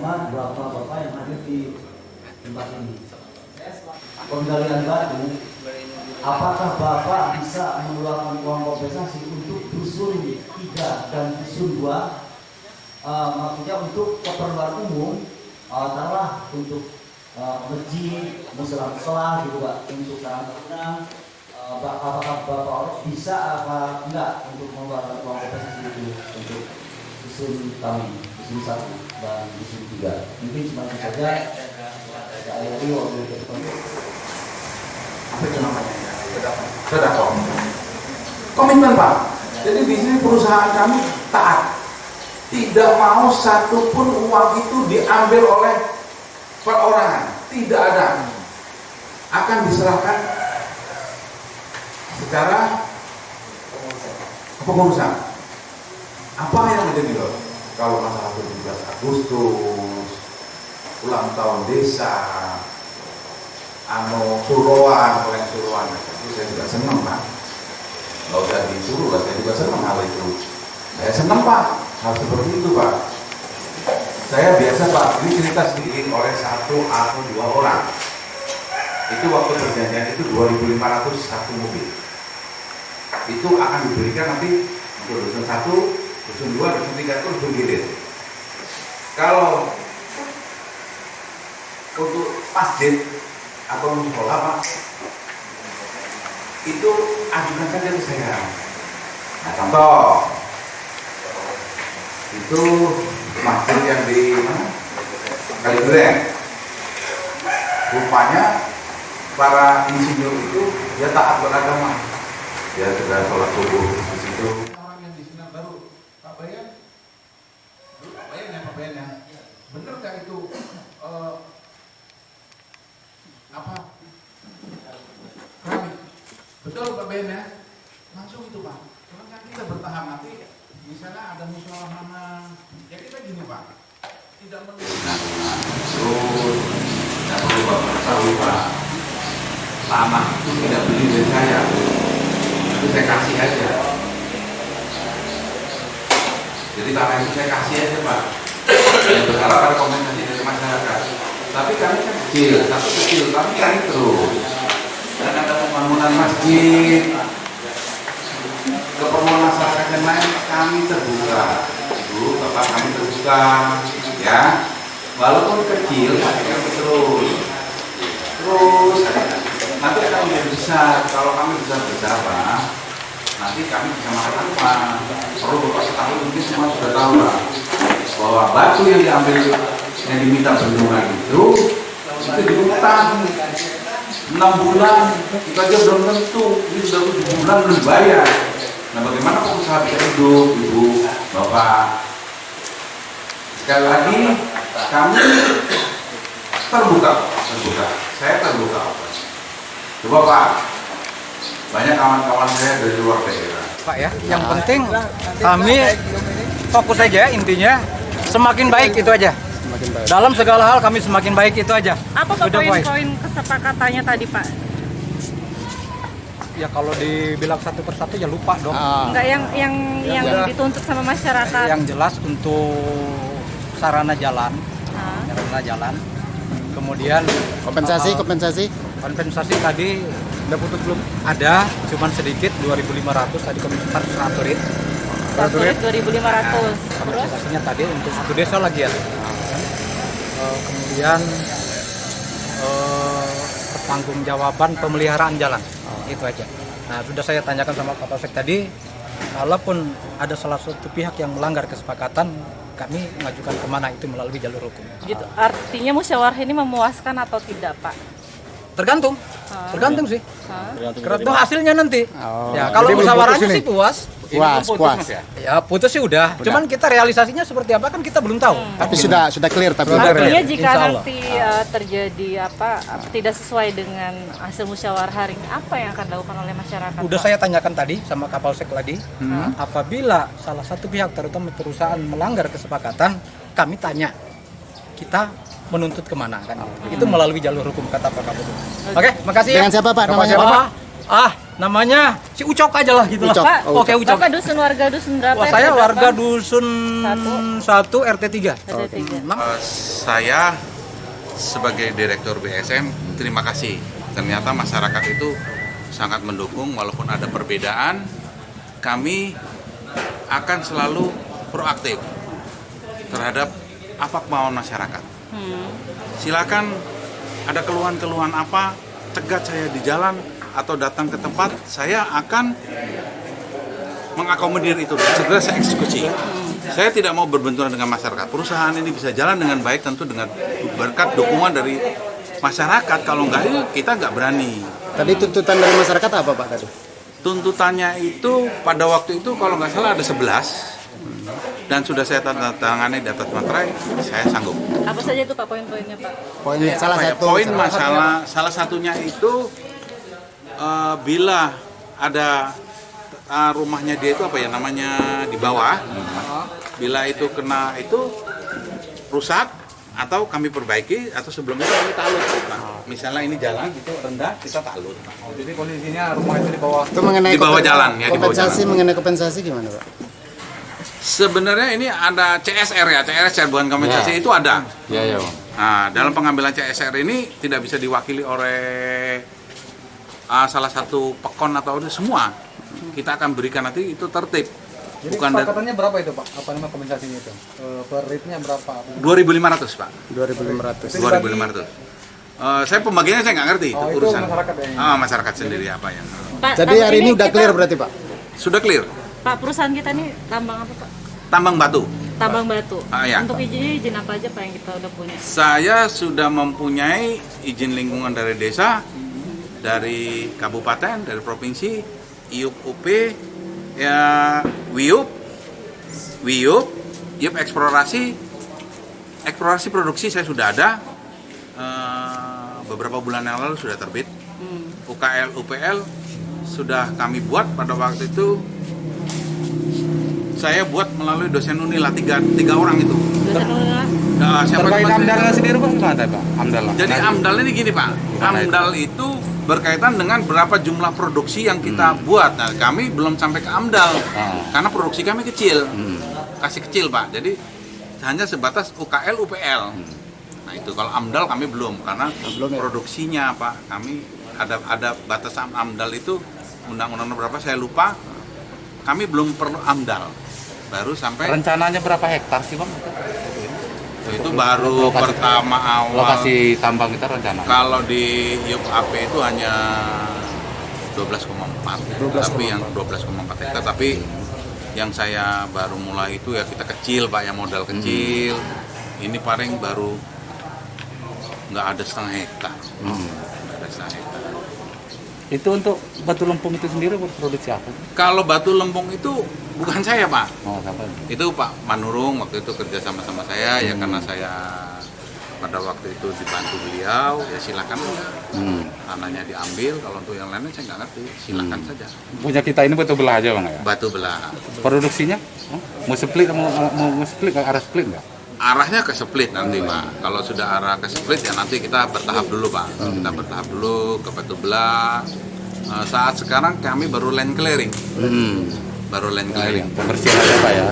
sama bapak-bapak yang hadir di tempat ini. Penggalian batu, apakah Bapak bisa mengeluarkan uang kompensasi untuk dusun 3 dan dusun 2? Maksudnya untuk keperluan umum, taruhlah untuk masjid, musala gitu Pak, untuk sarana. Apakah Bapak bisa apa enggak untuk mengeluarkan uang kompensasi itu untuk dusun kami, dusun 1 dan dusun 3? Mungkin cuma itu saja. Saya ini waktu itu apa itu namanya? Sedekah. Komitmen Pak. Jadi di sini perusahaan kami taat. Tidak mau satupun uang itu diambil oleh perorangan. Tidak ada. Akan diserahkan secara kepengurusan. Apa yang menjadi loh? Kalau masalah 17 Agustus, ulang tahun desa, suruhan, oleh suruhan, itu saya juga senang Pak. Nggak usah disuruh lah, saya juga senang hal itu. Saya senang Pak, hal seperti itu Pak. Saya biasa Pak, ini cerita sedikit oleh 1 atau 2 orang. Itu waktu perjanjian itu 2.500 satu mobil. Itu akan diberikan nanti untuk dusun 1, dusun 2, dusun 3, itu dusun gilir. Kalau untuk masjid atau sekolah Pak, itu ajukan saja ke saya. Nah contoh, itu masjid yang di mana? Kaligreng. Rupanya para insinyur itu dia taat beragama. Dia sudah sholat subuh di situ. Orang yang di sini baru Pak Bayan, Pak Bayan ya Pak Bayan ya. Bener nggak itu? Apa? Keramik. Betul Pak Ben ya? Langsung itu Pak. Karena kan kita bertahap nanti, misalnya ada musyawarah mana, ya kita gini Pak. Tidak terus, tidak perlu Bapak ketahui Pak. Tanah itu tidak beli dari saya, itu saya kasih aja. Jadi tanah itu saya kasih aja Pak. Yang berharap ada kompensasi dari masyarakat. Tapi kami kan kecil, tapi kami terus. Dan ada pembangunan masjid, keperluan masyarakat yang lain kami terbuka. Ibu, Bapak kami terbuka, ya. Walaupun kecil, tapi kami terus. Nanti akan menjadi besar. Kalau kami besar Pak, nanti kami bisa makan apa? Perlu Bapak ketahui, mungkin semua sudah tahu Pak, bahwa batu yang diambil, yang diminta bendungan itu diutang 6 bulan, itu aja belum tentu, ini sudah 7 bulan belum bayar. Nah bagaimana pengusaha bisa hidup, Ibu, Bapak? Sekali lagi, kami terbuka, saya terbuka. Coba Pak, banyak kawan-kawan saya dari luar daerah. Pak ya, yang penting kami fokus aja, intinya semakin baik itu aja. Dalam segala hal kami semakin baik itu aja. Apa poin-poin kesepakatannya tadi Pak? Ya kalau dibilang satu persatu ya lupa dong. Enggak yang dituntut sama masyarakat. Yang jelas untuk sarana jalan, Kemudian kompensasi tadi udah putus belum? Ada, cuman sedikit 2.500 tadi kami aturin. 2.500. Kompensasinya tadi untuk satu desa lagi ya. Kemudian pertanggungjawaban pemeliharaan jalan, itu aja. Nah sudah saya tanyakan sama Kapolsek tadi, kalaupun ada salah satu pihak yang melanggar kesepakatan, kami mengajukan kemana itu melalui jalur hukum. Gitu. Artinya musyawarah ini memuaskan atau tidak Pak? Tergantung sih. Tergantung hasilnya nanti. Ya kalau musyawarahnya sih puas. Puas. Ya putus sih udah. Cuman kita realisasinya seperti apa kan kita belum tahu. Tapi sudah clear tapi. Artinya jika nanti terjadi tidak sesuai dengan hasil musyawarah hari ini, apa yang akan dilakukan oleh masyarakat? Udah saya tanyakan tadi sama Kapolsek tadi. Apabila salah satu pihak terutama perusahaan melanggar kesepakatan, kami tanya kita menuntut kemana kan? Itu melalui jalur hukum kata Pak Kapolsek. Oke, makasih. Dengan siapa Pak? Namanya Pak? Namanya si Ucok aja lah gitu Ucok. lah. Pak, Oh, Oke, Ucok. Bapak warga dusun berapa? Wah, saya RT warga berapa? dusun 1 RT 3. RT 3. Saya sebagai Direktur BSM, terima kasih. Ternyata masyarakat itu sangat mendukung walaupun ada perbedaan. Kami akan selalu proaktif terhadap apa kemauan masyarakat. Silakan ada keluhan-keluhan apa, cegat saya di jalan atau datang ke tempat, saya akan mengakomodir itu dan segera saya eksekusi. Saya tidak mau berbenturan dengan masyarakat. Perusahaan ini bisa jalan dengan baik tentu dengan berkat dukungan dari masyarakat. Kalau enggak, kita nggak berani. Tadi tuntutan dari masyarakat apa Pak tadi? Tuntutannya itu pada waktu itu kalau nggak salah ada 11 dan sudah saya tanda tangani di atas materai, saya sanggup. Apa saja itu Pak poin-poinnya Pak? Poinnya salah Apa ya, satu. poin masalah salah satunya itu bila ada rumahnya dia itu apa ya namanya di bawah, bila itu kena itu rusak atau kami perbaiki atau sebelumnya kami talut. Nah, misalnya ini jalan gitu rendah kita talut. Jadi kondisinya rumah itu di bawah. Itu mengenai Di bawah jalan, ya, di bawah kompensasi, jalan. mengenai kompensasi gimana Pak? Sebenarnya ini ada CSR ya, CSR bukan kompensasi itu ada. Iya, Bang. Nah, dalam pengambilan CSR ini tidak bisa diwakili oleh salah satu pekon atau semua. Kita akan berikan nanti itu tertib. Jadi Bukan kesepakatannya berapa itu Pak? Apa namanya kompensasinya itu? Per rate-nya berapa? 2.500 Pak. 2.500. 2.500. Saya pembagiannya saya nggak ngerti Oh, itu urusan. masyarakat ya? Masyarakat sendiri apa yang. Pak, Jadi tapi hari ini udah kita- clear berarti Pak? Sudah clear. Pak, perusahaan kita ini tambang apa Pak? Tambang batu. Tambang batu. Ya. Untuk izin apa aja Pak yang kita udah punya? Saya sudah mempunyai izin lingkungan dari desa, dari kabupaten, dari provinsi, IUP UP, ya WIUP, IUP eksplorasi produksi saya sudah ada. Beberapa bulan yang lalu sudah terbit. UKL, UPL sudah kami buat pada waktu itu. Saya buat melalui dosen Unila tiga orang itu. Dosen Unila. Nah, siapa Terkait teman saya? AMDAL sendiri Pak, gimana Pak? AMDAL. Jadi AMDAL ini gini Pak, Gimana itu? AMDAL itu berkaitan dengan berapa jumlah produksi yang kita buat. Nah, kami belum sampai ke AMDAL karena produksi kami kecil, kasih kecil Pak. Jadi hanya sebatas UKL, UPL. Nah itu kalau AMDAL kami belum karena Belum ya? produksinya Pak. Kami ada batasan AMDAL itu undang-undang berapa saya lupa. Kami belum perlu AMDAL. Baru sampai Rencananya berapa hektar sih Bang? itu baru Lokasi- pertama awal. Lokasi tambang kita rencana. Kalau di IUP AP itu hanya 12,4, tapi yang 12,4 hektar. Tapi yang saya baru mulai itu ya kita kecil Pak, yang modal kecil. Ini paling baru nggak ada setengah hektar. Nggak ada setengah hektar. Itu untuk batu lempung itu sendiri berproduksi apa? Kalau batu lempung itu bukan saya Pak, Oh, siapa? itu Pak Manurung waktu itu kerja sama saya ya karena saya pada waktu itu dibantu beliau ya silakan tanahnya diambil. Kalau untuk yang lainnya saya nggak ngerti, silakan saja. Punya kita ini batu belah aja Bang ya? Batu belah Produksinya? Mau split, mau split nggak? Arah split nggak? arahnya ke split nanti Pak. Kalau sudah arah ke split ya nanti kita bertahap dulu Pak. Kita bertahap dulu ke batu belah. Saat sekarang kami baru land clearing, baru land Nah, clearing. pembersihan aja Pak ya.